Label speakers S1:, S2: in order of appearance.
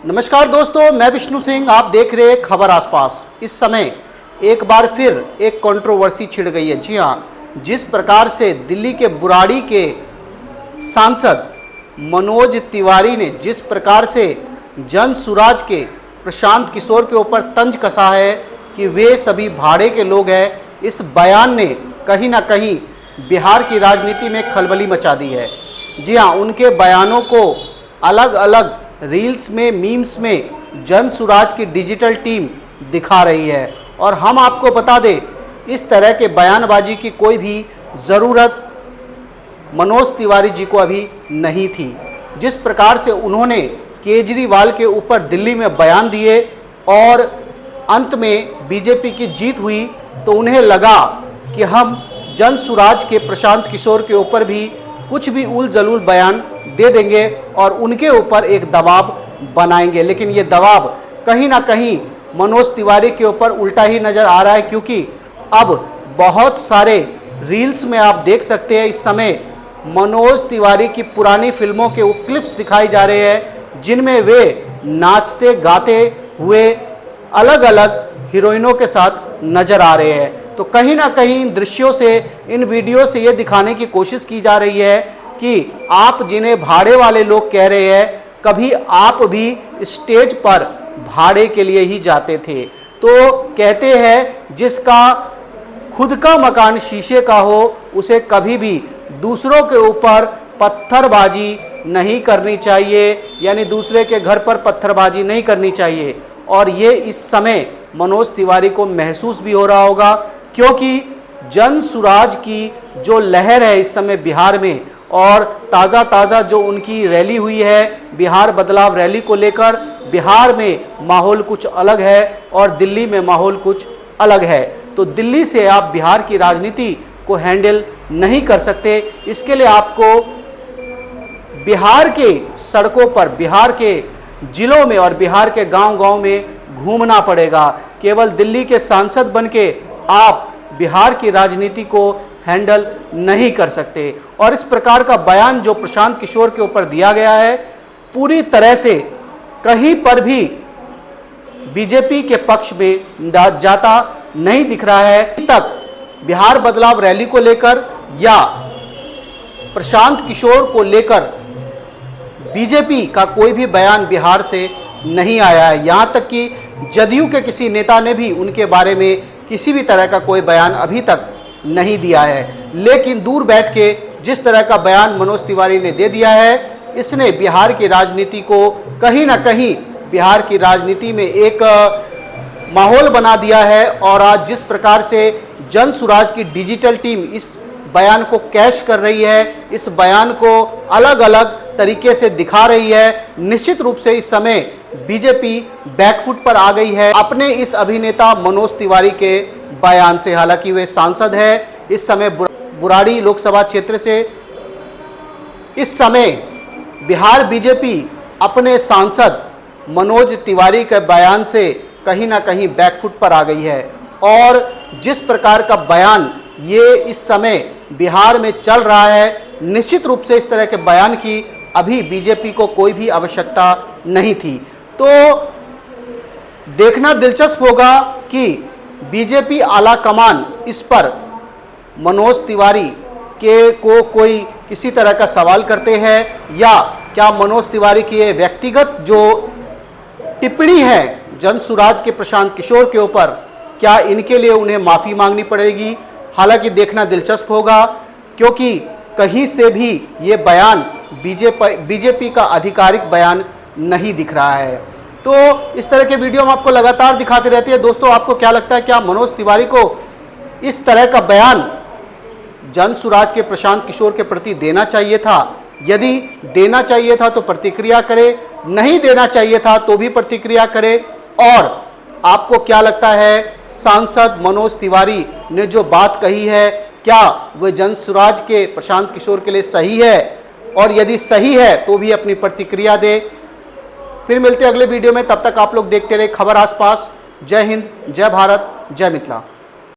S1: नमस्कार दोस्तों, मैं विष्णु सिंह। आप देख रहे हैं खबर आसपास। इस समय एक बार फिर एक कंट्रोवर्सी छिड़ गई है। जी हाँ, जिस प्रकार से दिल्ली के बुराड़ी के सांसद मनोज तिवारी ने जिस प्रकार से जन सुराज के प्रशांत किशोर के ऊपर तंज कसा है कि वे सभी भाड़े के लोग हैं, इस बयान ने कहीं ना कहीं बिहार की राजनीति में खलबली मचा दी है। जी हाँ, उनके बयानों को अलग अलग रील्स में, मीम्स में जन सुराज की डिजिटल टीम दिखा रही है। और हम आपको बता दें, इस तरह के बयानबाजी की कोई भी ज़रूरत मनोज तिवारी जी को अभी नहीं थी। जिस प्रकार से उन्होंने केजरीवाल के ऊपर दिल्ली में बयान दिए और अंत में बीजेपी की जीत हुई, तो उन्हें लगा कि हम जन सुराज के प्रशांत किशोर के ऊपर भी कुछ भी उल जलूल बयान दे देंगे और उनके ऊपर एक दबाव बनाएंगे। लेकिन ये दबाव कहीं ना कहीं मनोज तिवारी के ऊपर उल्टा ही नज़र आ रहा है, क्योंकि अब बहुत सारे रील्स में आप देख सकते हैं इस समय मनोज तिवारी की पुरानी फिल्मों के वो क्लिप्स दिखाई जा रहे हैं जिनमें वे नाचते गाते हुए अलग अलग हीरोइनों के साथ नजर आ रहे हैं। तो कहीं ना कहीं इन दृश्यों से, इन वीडियो से ये दिखाने की कोशिश की जा रही है कि आप जिन्हें भाड़े वाले लोग कह रहे हैं, कभी आप भी स्टेज पर भाड़े के लिए ही जाते थे। तो कहते हैं जिसका खुद का मकान शीशे का हो, उसे कभी भी दूसरों के ऊपर पत्थरबाजी नहीं करनी चाहिए, यानी दूसरे के घर पर पत्थरबाजी नहीं करनी चाहिए। और ये इस समय मनोज तिवारी को महसूस भी हो रहा होगा, क्योंकि जन सुराज की जो लहर है इस समय बिहार में, और ताज़ा जो उनकी रैली हुई है बिहार बदलाव रैली को लेकर, बिहार में माहौल कुछ अलग है और दिल्ली में माहौल कुछ अलग है। तो दिल्ली से आप बिहार की राजनीति को हैंडल नहीं कर सकते। इसके लिए आपको बिहार के सड़कों पर, बिहार के जिलों में और बिहार के गांव-गांव में घूमना पड़ेगा। केवल दिल्ली के सांसद बनके आप बिहार की राजनीति को हैंडल नहीं कर सकते। और इस प्रकार का बयान जो प्रशांत किशोर के ऊपर दिया गया है, पूरी तरह से कहीं पर भी बीजेपी के पक्ष में जाता नहीं दिख रहा है। अभी तक बिहार बदलाव रैली को लेकर या प्रशांत किशोर को लेकर बीजेपी का कोई भी बयान बिहार से नहीं आया है। यहाँ तक कि जदयू के किसी नेता ने भी उनके बारे में किसी भी तरह का कोई बयान अभी तक नहीं दिया है। लेकिन दूर बैठ के जिस तरह का बयान मनोज तिवारी ने दे दिया है, इसने बिहार की राजनीति को कहीं ना कहीं, बिहार की राजनीति में एक माहौल बना दिया है। और आज जिस प्रकार से जन सुराज की डिजिटल टीम इस बयान को कैश कर रही है, इस बयान को अलग अलग तरीके से दिखा रही है, निश्चित रूप से इस समय बीजेपी बैकफुट पर आ गई है अपने इस अभिनेता मनोज तिवारी के बयान से। हालांकि वे सांसद है इस समय बुराड़ी लोकसभा क्षेत्र से। इस समय बिहार बीजेपी अपने सांसद मनोज तिवारी के बयान से कहीं ना कहीं बैकफुट पर आ गई है। और जिस प्रकार का बयान ये इस समय बिहार में चल रहा है, निश्चित रूप से इस तरह के बयान की अभी बीजेपी को कोई भी आवश्यकता नहीं थी। तो देखना दिलचस्प होगा कि बीजेपी आला कमान इस पर मनोज तिवारी के को कोई किसी तरह का सवाल करते हैं, या क्या मनोज तिवारी की ये व्यक्तिगत जो टिप्पणी है जन सुराज के प्रशांत किशोर के ऊपर, क्या इनके लिए उन्हें माफ़ी मांगनी पड़ेगी। हालांकि देखना दिलचस्प होगा, क्योंकि कहीं से भी ये बयान बीजेपी का आधिकारिक बयान नहीं दिख रहा है। तो इस तरह के वीडियो हम आपको लगातार दिखाते रहते हैं। दोस्तों, आपको क्या लगता है, क्या मनोज तिवारी को इस तरह का बयान जन सुराज के प्रशांत किशोर के प्रति देना चाहिए था? यदि देना चाहिए था तो प्रतिक्रिया करें, नहीं देना चाहिए था तो भी प्रतिक्रिया करें। और आपको क्या लगता है, सांसद मनोज तिवारी ने जो बात कही है, क्या वह जन सुराज के प्रशांत किशोर के लिए सही है? और यदि सही है तो भी अपनी प्रतिक्रिया दे। फिर मिलते हैं अगले वीडियो में, तब तक आप लोग देखते रहे खबर आसपास। जय हिंद, जय भारत, जय मिथिला।